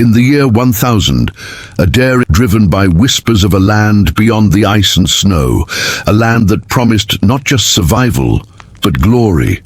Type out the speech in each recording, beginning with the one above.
In the year 1000, a dare driven by whispers of a land beyond the ice and snow, a land that promised not just survival, but glory.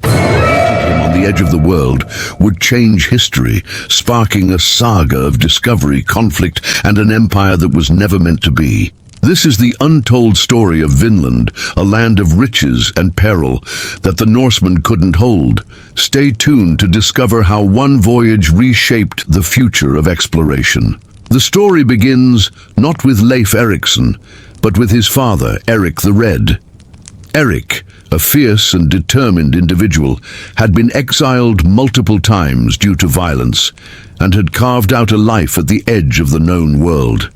Him on the edge of the world would change history, sparking a saga of discovery, conflict, and an empire that was never meant to be. This is the untold story of Vinland, a land of riches and peril that the Norsemen couldn't hold. Stay tuned to discover how one voyage reshaped the future of exploration. The story begins not with Leif Erikson, but with his father, Eric the Red. Eric, a fierce and determined individual, had been exiled multiple times due to violence and had carved out a life at the edge of the known world.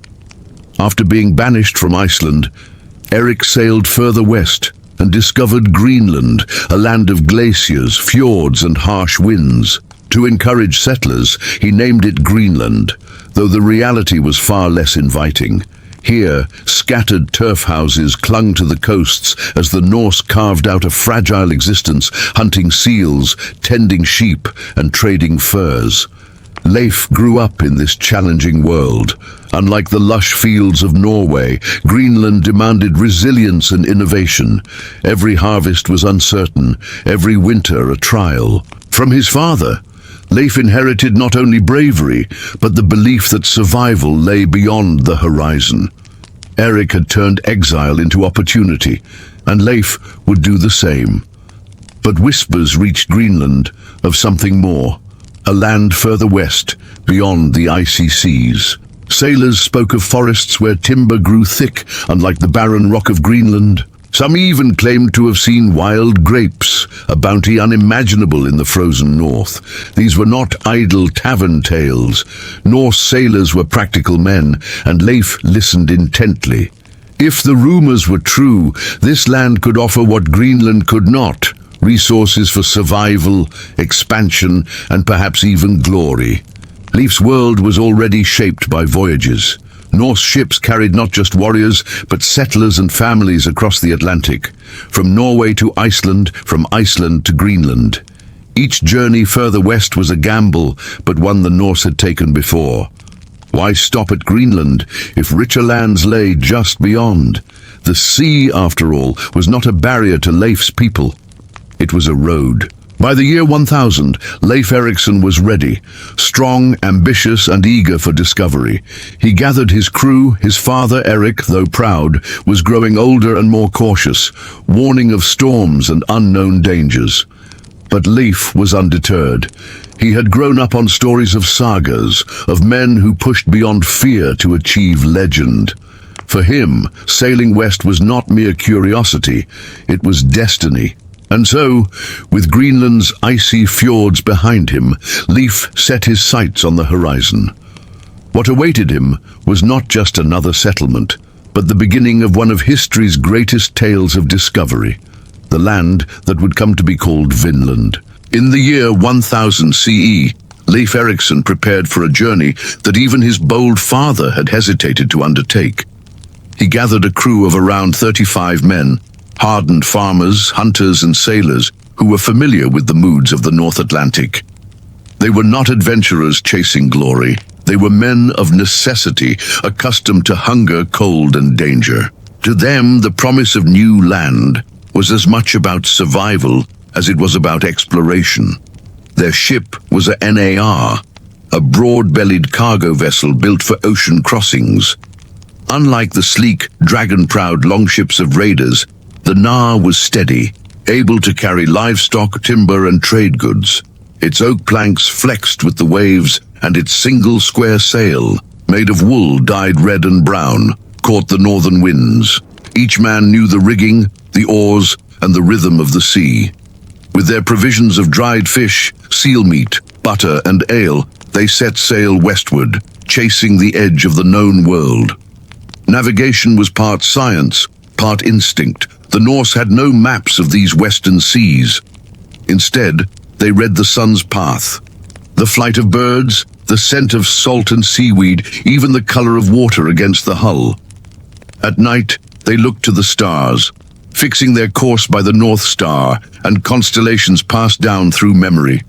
After being banished from Iceland, Eric sailed further west and discovered Greenland, a land of glaciers, fjords, and harsh winds. To encourage settlers, he named it Greenland, though the reality was far less inviting. Here, scattered turf houses clung to the coasts as the Norse carved out a fragile existence, hunting seals, tending sheep, and trading furs. Leif grew up in this challenging world. Unlike the lush fields of Norway, Greenland demanded resilience and innovation. Every harvest was uncertain, every winter a trial. From his father, Leif inherited not only bravery, but the belief that survival lay beyond the horizon. Eric had turned exile into opportunity, and Leif would do the same. But whispers reached Greenland of something more, a land further west, beyond the icy seas. Sailors spoke of forests where timber grew thick, unlike the barren rock of Greenland. Some even claimed to have seen wild grapes, a bounty unimaginable in the frozen north. These were not idle tavern tales. Norse sailors were practical men, and Leif listened intently. If the rumors were true, this land could offer what Greenland could not: resources for survival, expansion, and perhaps even glory. Leif's world was already shaped by voyages. Norse ships carried not just warriors, but settlers and families across the Atlantic, from Norway to Iceland, from Iceland to Greenland. Each journey further west was a gamble, but one the Norse had taken before. Why stop at Greenland if richer lands lay just beyond? The sea, after all, was not a barrier to Leif's people. It was a road. By the year 1000, Leif Erikson was ready, strong, ambitious, and eager for discovery. He gathered his crew. His father, Eric, though proud, was growing older and more cautious, warning of storms and unknown dangers. But Leif was undeterred. He had grown up on stories of sagas, of men who pushed beyond fear to achieve legend. For him, sailing west was not mere curiosity, it was destiny. And so, with Greenland's icy fjords behind him, Leif set his sights on the horizon. What awaited him was not just another settlement, but the beginning of one of history's greatest tales of discovery, the land that would come to be called Vinland. In the year 1000 CE, Leif Erikson prepared for a journey that even his bold father had hesitated to undertake. He gathered a crew of around 35 men, hardened farmers, hunters, and sailors who were familiar with the moods of the North Atlantic. They were not adventurers chasing glory. They were men of necessity, accustomed to hunger, cold, and danger. To them, the promise of new land was as much about survival as it was about exploration. Their ship was a NAR, a broad-bellied cargo vessel built for ocean crossings. Unlike the sleek, dragon-prowed longships of raiders, the Nar was steady, able to carry livestock, timber, and trade goods. Its oak planks flexed with the waves, and its single square sail, made of wool dyed red and brown, caught the northern winds. Each man knew the rigging, the oars, and the rhythm of the sea. With their provisions of dried fish, seal meat, butter, and ale, they set sail westward, chasing the edge of the known world. Navigation was part science, part instinct. The Norse had no maps of these western seas. Instead, they read the sun's path. The flight of birds, the scent of salt and seaweed, even the color of water against the hull. At night, they looked to the stars, fixing their course by the North Star and constellations passed down through memory.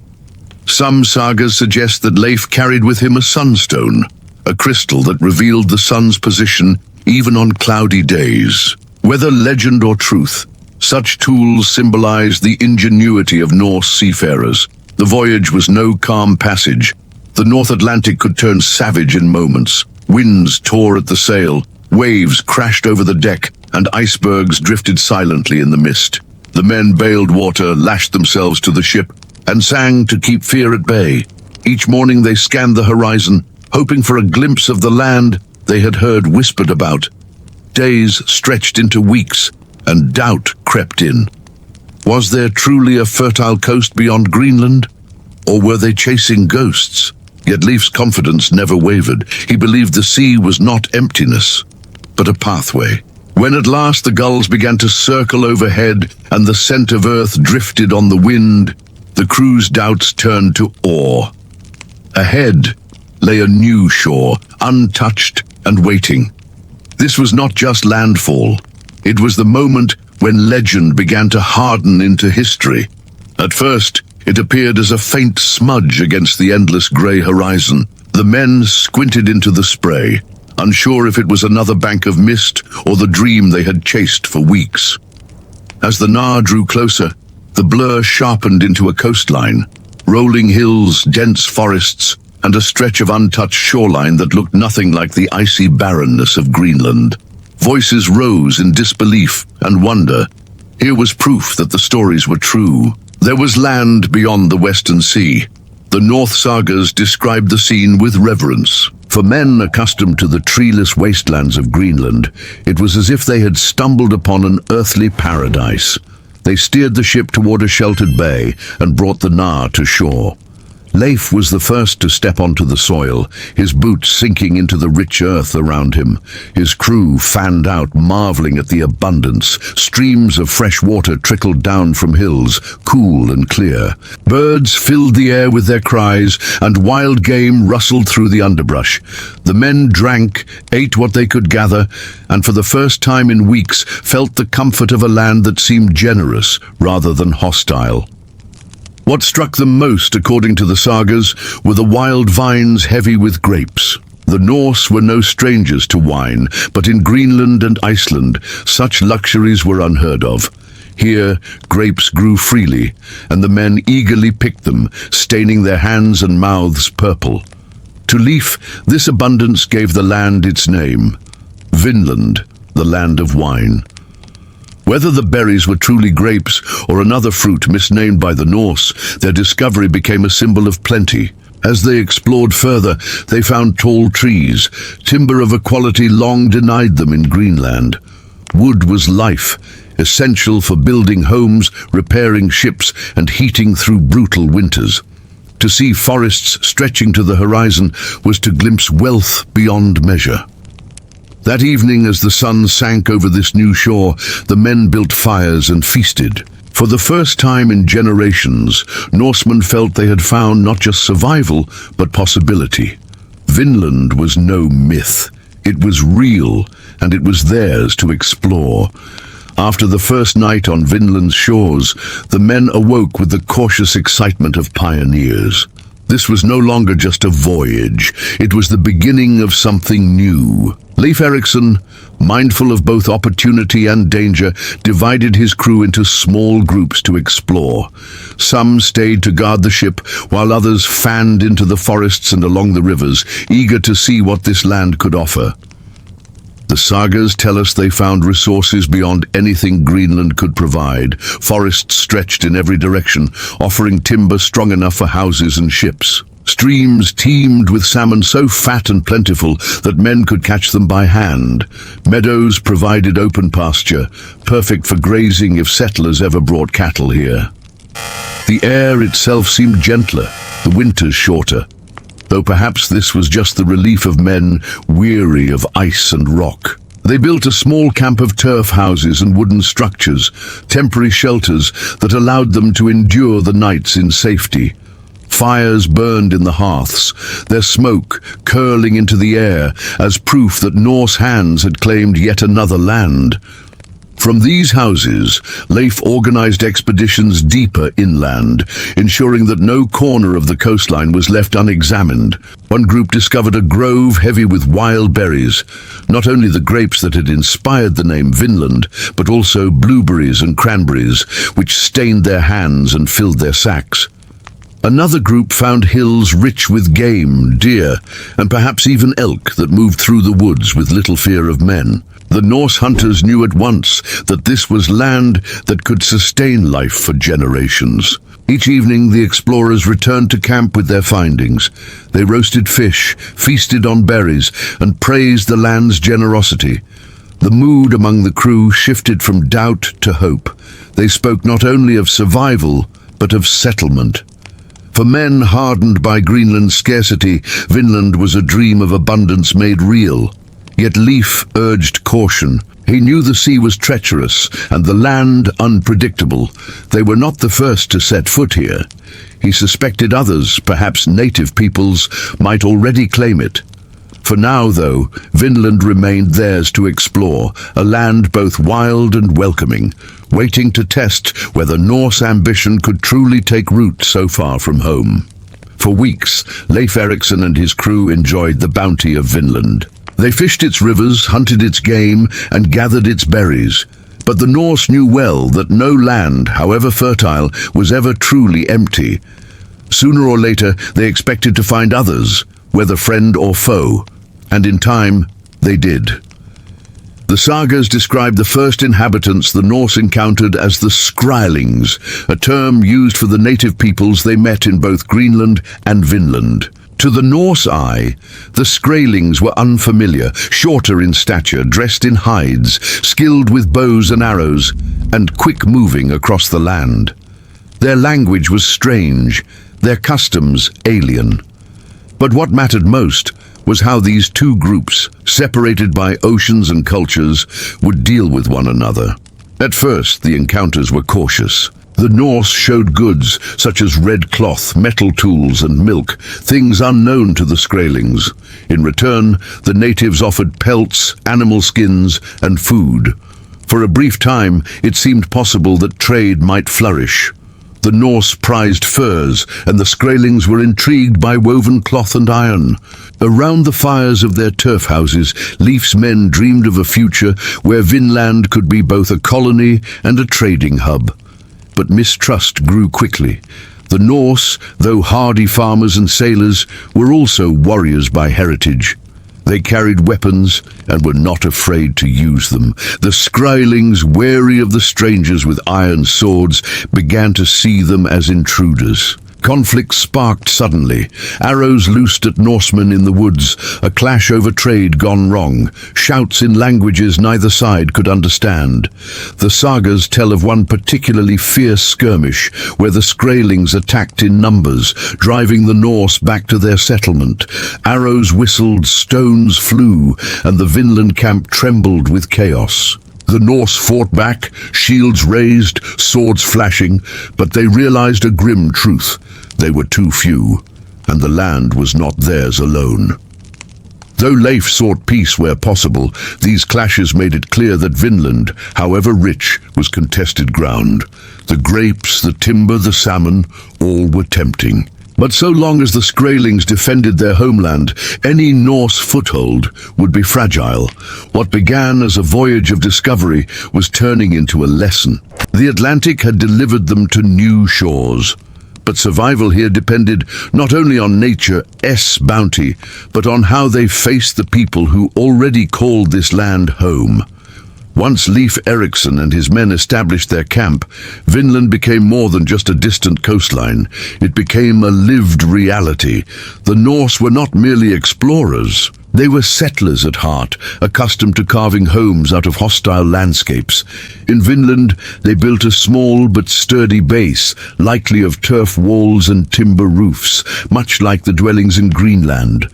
Some sagas suggest that Leif carried with him a sunstone, a crystal that revealed the sun's position even on cloudy days. Whether legend or truth, such tools symbolize the ingenuity of Norse seafarers. The voyage was no calm passage. The North Atlantic could turn savage in moments. Winds tore at the sail, waves crashed over the deck, and icebergs drifted silently in the mist. The men bailed water, lashed themselves to the ship, and sang to keep fear at bay. Each morning they scanned the horizon, hoping for a glimpse of the land they had heard whispered about. Days stretched into weeks, and doubt crept in. Was there truly a fertile coast beyond Greenland? Or were they chasing ghosts? Yet Leif's confidence never wavered. He believed the sea was not emptiness, but a pathway. When at last the gulls began to circle overhead and the scent of earth drifted on the wind, the crew's doubts turned to awe. Ahead lay a new shore, untouched and waiting. This was not just landfall. It was the moment when legend began to harden into history. At first, it appeared as a faint smudge against the endless grey horizon. The men squinted into the spray, unsure if it was another bank of mist or the dream they had chased for weeks. As the Nar drew closer, the blur sharpened into a coastline, rolling hills, dense forests, and a stretch of untouched shoreline that looked nothing like the icy barrenness of Greenland. Voices rose in disbelief and wonder. Here was proof that the stories were true. There was land beyond the Western Sea. The North sagas described the scene with reverence. For men accustomed to the treeless wastelands of Greenland, it was as if they had stumbled upon an earthly paradise. They steered the ship toward a sheltered bay and brought the Nar to shore. Leif was the first to step onto the soil, his boots sinking into the rich earth around him. His crew fanned out, marveling at the abundance. Streams of fresh water trickled down from hills, cool and clear. Birds filled the air with their cries, and wild game rustled through the underbrush. The men drank, ate what they could gather, and for the first time in weeks felt the comfort of a land that seemed generous rather than hostile. What struck them most, according to the sagas, were the wild vines heavy with grapes. The Norse were no strangers to wine, but in Greenland and Iceland, such luxuries were unheard of. Here, grapes grew freely, and the men eagerly picked them, staining their hands and mouths purple. To Leif, this abundance gave the land its name, Vinland, the land of wine. Whether the berries were truly grapes or another fruit misnamed by the Norse, their discovery became a symbol of plenty. As they explored further, they found tall trees, timber of a quality long denied them in Greenland. Wood was life, essential for building homes, repairing ships, and heating through brutal winters. To see forests stretching to the horizon was to glimpse wealth beyond measure. That evening, as the sun sank over this new shore, the men built fires and feasted. For the first time in generations, Norsemen felt they had found not just survival, but possibility. Vinland was no myth. It was real, and it was theirs to explore. After the first night on Vinland's shores, the men awoke with the cautious excitement of pioneers. This was no longer just a voyage. It was the beginning of something new. Leif Erikson, mindful of both opportunity and danger, divided his crew into small groups to explore. Some stayed to guard the ship, while others fanned into the forests and along the rivers, eager to see what this land could offer. The sagas tell us they found resources beyond anything Greenland could provide. Forests stretched in every direction, offering timber strong enough for houses and ships. Streams teemed with salmon so fat and plentiful that men could catch them by hand. Meadows provided open pasture, perfect for grazing if settlers ever brought cattle here. The air itself seemed gentler, the winters shorter, though perhaps this was just the relief of men weary of ice and rock. They built a small camp of turf houses and wooden structures, temporary shelters that allowed them to endure the nights in safety. Fires burned in the hearths, their smoke curling into the air as proof that Norse hands had claimed yet another land. From these houses, Leif organized expeditions deeper inland, ensuring that no corner of the coastline was left unexamined. One group discovered a grove heavy with wild berries, not only the grapes that had inspired the name Vinland, but also blueberries and cranberries, which stained their hands and filled their sacks. Another group found hills rich with game, deer, and perhaps even elk that moved through the woods with little fear of men. The Norse hunters knew at once that this was land that could sustain life for generations. Each evening, the explorers returned to camp with their findings. They roasted fish, feasted on berries, and praised the land's generosity. The mood among the crew shifted from doubt to hope. They spoke not only of survival, but of settlement. For men hardened by Greenland's scarcity, Vinland was a dream of abundance made real. Yet Leif urged caution. He knew the sea was treacherous and the land unpredictable. They were not the first to set foot here. He suspected others, perhaps native peoples, might already claim it. For now, though, Vinland remained theirs to explore, a land both wild and welcoming, waiting to test whether Norse ambition could truly take root so far from home. For weeks, Leif Erikson and his crew enjoyed the bounty of Vinland. They fished its rivers, hunted its game, and gathered its berries. But the Norse knew well that no land, however fertile, was ever truly empty. Sooner or later, they expected to find others, whether friend or foe. And in time, they did. The sagas describe the first inhabitants the Norse encountered as the Skrælings, a term used for the native peoples they met in both Greenland and Vinland. To the Norse eye, the Skrælings were unfamiliar, shorter in stature, dressed in hides, skilled with bows and arrows, and quick-moving across the land. Their language was strange, their customs alien. But what mattered most was how these two groups, separated by oceans and cultures, would deal with one another. At first, the encounters were cautious. The Norse showed goods such as red cloth, metal tools, and milk, things unknown to the Skrælings. In return, the natives offered pelts, animal skins, and food. For a brief time, it seemed possible that trade might flourish. The Norse prized furs, and the Skrælings were intrigued by woven cloth and iron. Around the fires of their turf houses, Leif's men dreamed of a future where Vinland could be both a colony and a trading hub. But mistrust grew quickly. The Norse, though hardy farmers and sailors, were also warriors by heritage. They carried weapons and were not afraid to use them. The Skrælings, wary of the strangers with iron swords, began to see them as intruders. Conflict sparked suddenly. Arrows loosed at Norsemen in the woods, a clash over trade gone wrong, shouts in languages neither side could understand. The sagas tell of one particularly fierce skirmish where the Skrælings attacked in numbers, driving the Norse back to their settlement. Arrows whistled, stones flew, and the Vinland camp trembled with chaos. The Norse fought back, shields raised, swords flashing, but they realized a grim truth. They were too few, and the land was not theirs alone. Though Leif sought peace where possible, these clashes made it clear that Vinland, however rich, was contested ground. The grapes, the timber, the salmon, all were tempting. But so long as the Skrælings defended their homeland, any Norse foothold would be fragile. What began as a voyage of discovery was turning into a lesson. The Atlantic had delivered them to new shores. But survival here depended not only on nature's bounty, but on how they faced the people who already called this land home. Once Leif Erikson and his men established their camp, Vinland became more than just a distant coastline. It became a lived reality. The Norse were not merely explorers. They were settlers at heart, accustomed to carving homes out of hostile landscapes. In Vinland, they built a small but sturdy base, likely of turf walls and timber roofs, much like the dwellings in Greenland.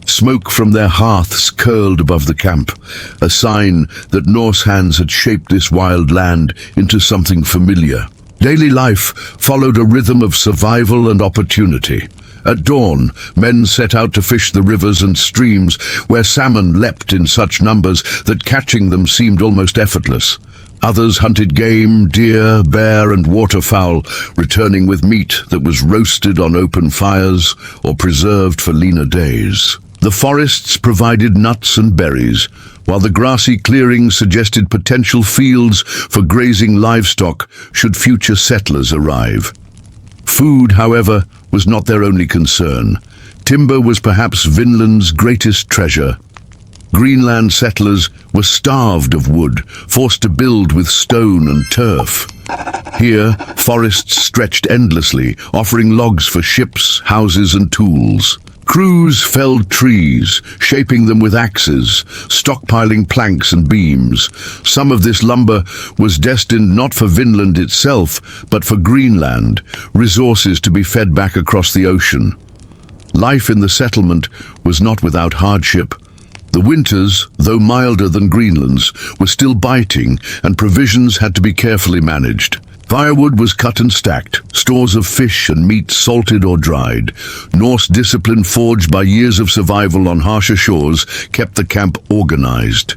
Smoke from their hearths curled above the camp, a sign that Norse hands had shaped this wild land into something familiar. Daily life followed a rhythm of survival and opportunity. At dawn, men set out to fish the rivers and streams where salmon leapt in such numbers that catching them seemed almost effortless. Others hunted game, deer, bear, and waterfowl, returning with meat that was roasted on open fires or preserved for leaner days. The forests provided nuts and berries, while the grassy clearings suggested potential fields for grazing livestock should future settlers arrive. Food, however, was not their only concern. Timber was perhaps Vinland's greatest treasure. Greenland settlers were starved of wood, forced to build with stone and turf. Here, forests stretched endlessly, offering logs for ships, houses, and tools. Crews felled trees, shaping them with axes, stockpiling planks and beams. Some of this lumber was destined not for Vinland itself, but for Greenland, resources to be fed back across the ocean. Life in the settlement was not without hardship. The winters, though milder than Greenland's, were still biting, and provisions had to be carefully managed. Firewood was cut and stacked, stores of fish and meat salted or dried. Norse discipline forged by years of survival on harsher shores kept the camp organized.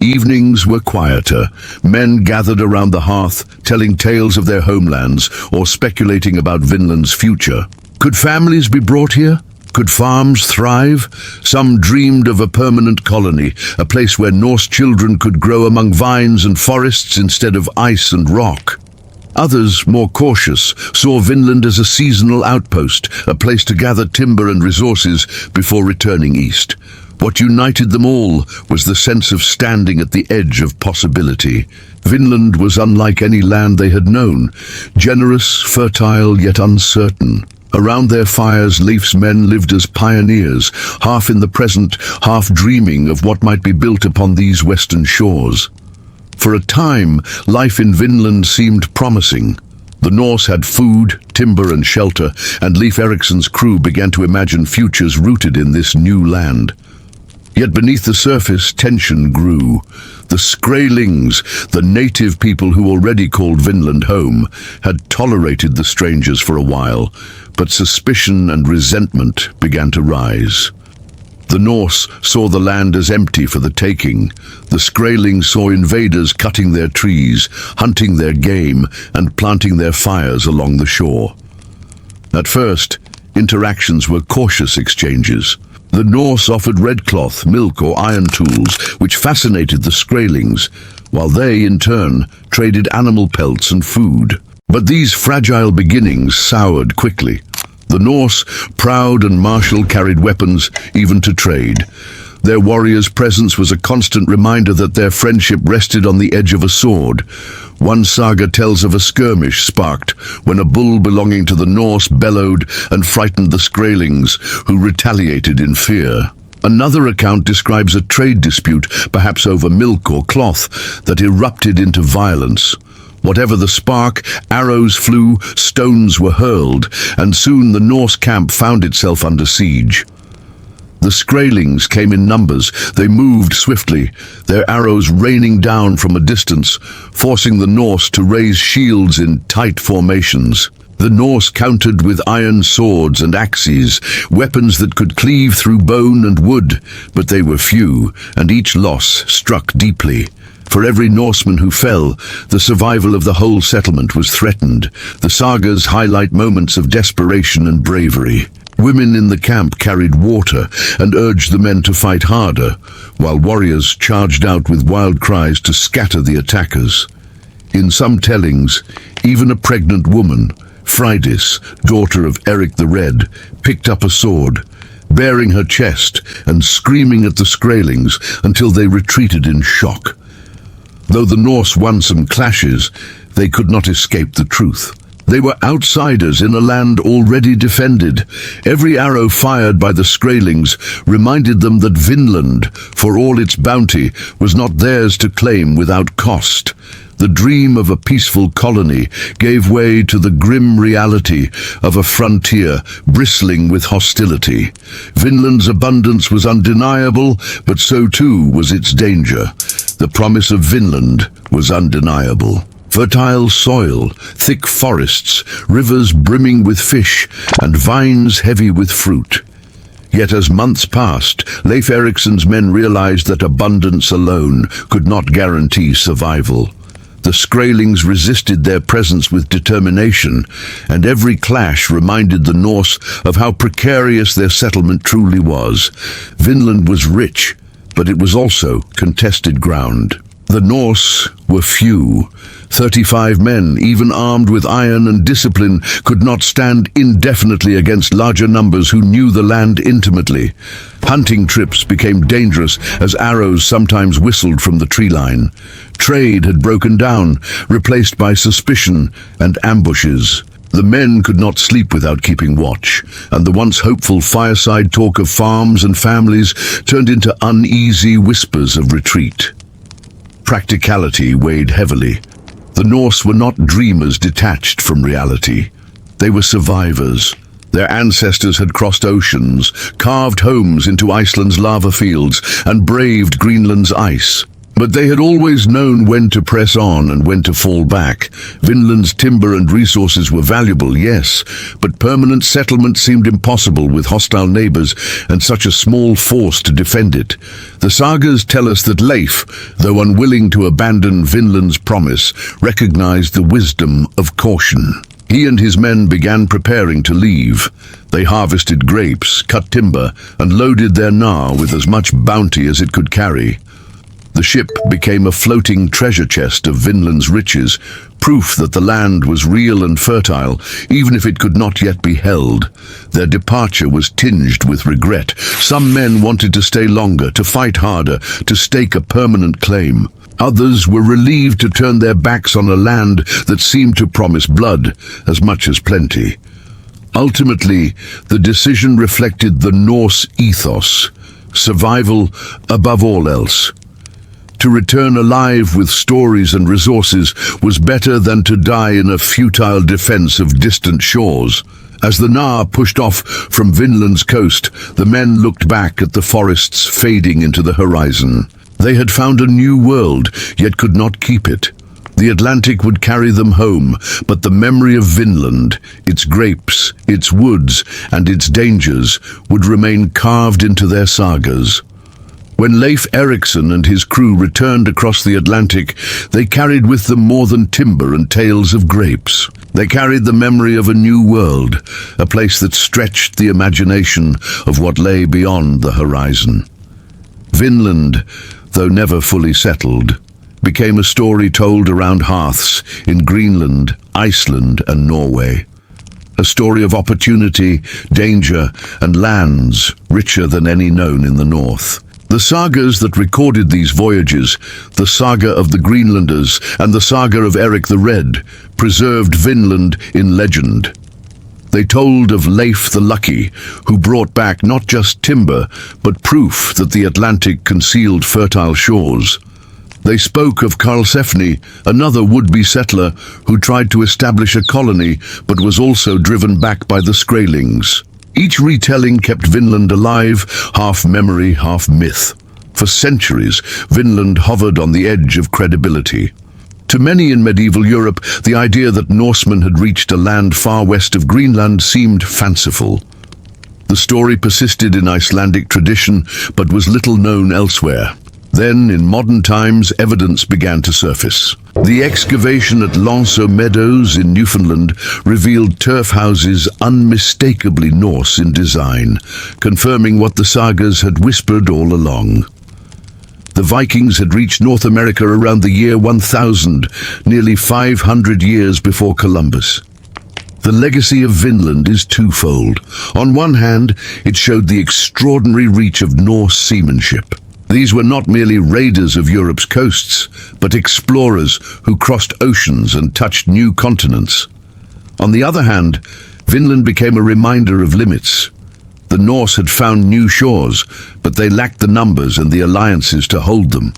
Evenings were quieter. Men gathered around the hearth, telling tales of their homelands or speculating about Vinland's future. Could families be brought here? Could farms thrive? Some dreamed of a permanent colony, a place where Norse children could grow among vines and forests instead of ice and rock. Others, more cautious, saw Vinland as a seasonal outpost, a place to gather timber and resources before returning east. What united them all was the sense of standing at the edge of possibility. Vinland was unlike any land they had known, generous, fertile, yet uncertain. Around their fires, Leif's men lived as pioneers, half in the present, half dreaming of what might be built upon these western shores. For a time, life in Vinland seemed promising. The Norse had food, timber, and shelter, and Leif Erikson's crew began to imagine futures rooted in this new land. Yet beneath the surface, tension grew. The Skrælings, the native people who already called Vinland home, had tolerated the strangers for a while, but suspicion and resentment began to rise. The Norse saw the land as empty for the taking. The Skrælings saw invaders cutting their trees, hunting their game, and planting their fires along the shore. At first, interactions were cautious exchanges. The Norse offered red cloth, milk, or iron tools, which fascinated the Skrælings, while they, in turn, traded animal pelts and food. But these fragile beginnings soured quickly. The Norse, proud and martial, carried weapons even to trade. Their warriors' presence was a constant reminder that their friendship rested on the edge of a sword. One saga tells of a skirmish sparked when a bull belonging to the Norse bellowed and frightened the Skrælings, who retaliated in fear. Another account describes a trade dispute, perhaps over milk or cloth, that erupted into violence. Whatever the spark, arrows flew, stones were hurled, and soon the Norse camp found itself under siege. The Skrælings came in numbers. They moved swiftly, their arrows raining down from a distance, forcing the Norse to raise shields in tight formations. The Norse countered with iron swords and axes, weapons that could cleave through bone and wood, but they were few, and each loss struck deeply. For every Norseman who fell, the survival of the whole settlement was threatened. The sagas highlight moments of desperation and bravery. Women in the camp carried water and urged the men to fight harder, while warriors charged out with wild cries to scatter the attackers. In some tellings, even a pregnant woman, Freydis, daughter of Eric the Red, picked up a sword, baring her chest and screaming at the Skrælings until they retreated in shock. Though the Norse won some clashes, they could not escape the truth. They were outsiders in a land already defended. Every arrow fired by the Skrælings reminded them that Vinland, for all its bounty, was not theirs to claim without cost. The dream of a peaceful colony gave way to the grim reality of a frontier bristling with hostility. Vinland's abundance was undeniable, but so too was its danger. The promise of Vinland was undeniable. Fertile soil, thick forests, rivers brimming with fish, and vines heavy with fruit. Yet as months passed, Leif Erikson's men realized that abundance alone could not guarantee survival. The Skraelings resisted their presence with determination, and every clash reminded the Norse of how precarious their settlement truly was. Vinland was rich, but it was also contested ground. The Norse were few. 35 men, even armed with iron and discipline, could not stand indefinitely against larger numbers who knew the land intimately. Hunting trips became dangerous as arrows sometimes whistled from the tree line. Trade had broken down, replaced by suspicion and ambushes. The men could not sleep without keeping watch, and the once hopeful fireside talk of farms and families turned into uneasy whispers of retreat. Practicality weighed heavily. The Norse were not dreamers detached from reality. They were survivors. Their ancestors had crossed oceans, carved homes into Iceland's lava fields, and braved Greenland's ice. But they had always known when to press on and when to fall back. Vinland's timber and resources were valuable, yes, but permanent settlement seemed impossible with hostile neighbors and such a small force to defend it. The sagas tell us that Leif, though unwilling to abandon Vinland's promise, recognized the wisdom of caution. He and his men began preparing to leave. They harvested grapes, cut timber, and loaded their gnar with as much bounty as it could carry. The ship became a floating treasure chest of Vinland's riches, proof that the land was real and fertile, even if it could not yet be held. Their departure was tinged with regret. Some men wanted to stay longer, to fight harder, to stake a permanent claim. Others were relieved to turn their backs on a land that seemed to promise blood as much as plenty. Ultimately, the decision reflected the Norse ethos, survival above all else. To return alive with stories and resources was better than to die in a futile defense of distant shores. As the gnar pushed off from Vinland's coast, the men looked back at the forests fading into the horizon. They had found a new world, yet could not keep it. The Atlantic would carry them home, but the memory of Vinland, its grapes, its woods, and its dangers would remain carved into their sagas. When Leif Erikson and his crew returned across the Atlantic, they carried with them more than timber and tales of grapes. They carried the memory of a new world, a place that stretched the imagination of what lay beyond the horizon. Vinland, though never fully settled, became a story told around hearths in Greenland, Iceland, and Norway. A story of opportunity, danger, and lands richer than any known in the north. The sagas that recorded these voyages, the Saga of the Greenlanders and the Saga of Eric the Red, preserved Vinland in legend. They told of Leif the Lucky, who brought back not just timber, but proof that the Atlantic concealed fertile shores. They spoke of Karlsefni, another would-be settler who tried to establish a colony, but was also driven back by the Skraelings. Each retelling kept Vinland alive, half memory, half myth. For centuries, Vinland hovered on the edge of credibility. To many in medieval Europe, the idea that Norsemen had reached a land far west of Greenland seemed fanciful. The story persisted in Icelandic tradition, but was little known elsewhere. Then, in modern times, evidence began to surface. The excavation at Lanceau Meadows in Newfoundland revealed turf houses unmistakably Norse in design, confirming what the sagas had whispered all along. The Vikings had reached North America around the year 1000, nearly 500 years before Columbus. The legacy of Vinland is twofold. On one hand, it showed the extraordinary reach of Norse seamanship. These were not merely raiders of Europe's coasts, but explorers who crossed oceans and touched new continents. On the other hand, Vinland became a reminder of limits. The Norse had found new shores, but they lacked the numbers and the alliances to hold them.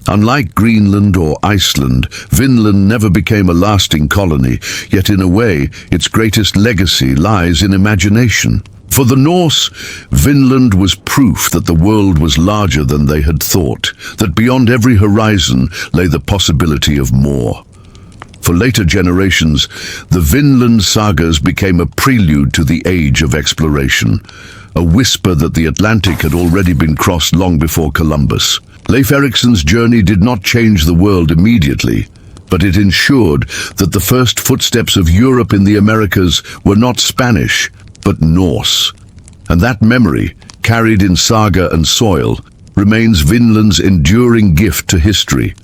Unlike Greenland or Iceland, Vinland never became a lasting colony, yet in a way, its greatest legacy lies in imagination. For the Norse, Vinland was proof that the world was larger than they had thought, that beyond every horizon lay the possibility of more. For later generations, the Vinland sagas became a prelude to the age of exploration, a whisper that the Atlantic had already been crossed long before Columbus. Leif Erikson's journey did not change the world immediately, but it ensured that the first footsteps of Europe in the Americas were not Spanish, but Norse. And that memory, carried in saga and soil, remains Vinland's enduring gift to history.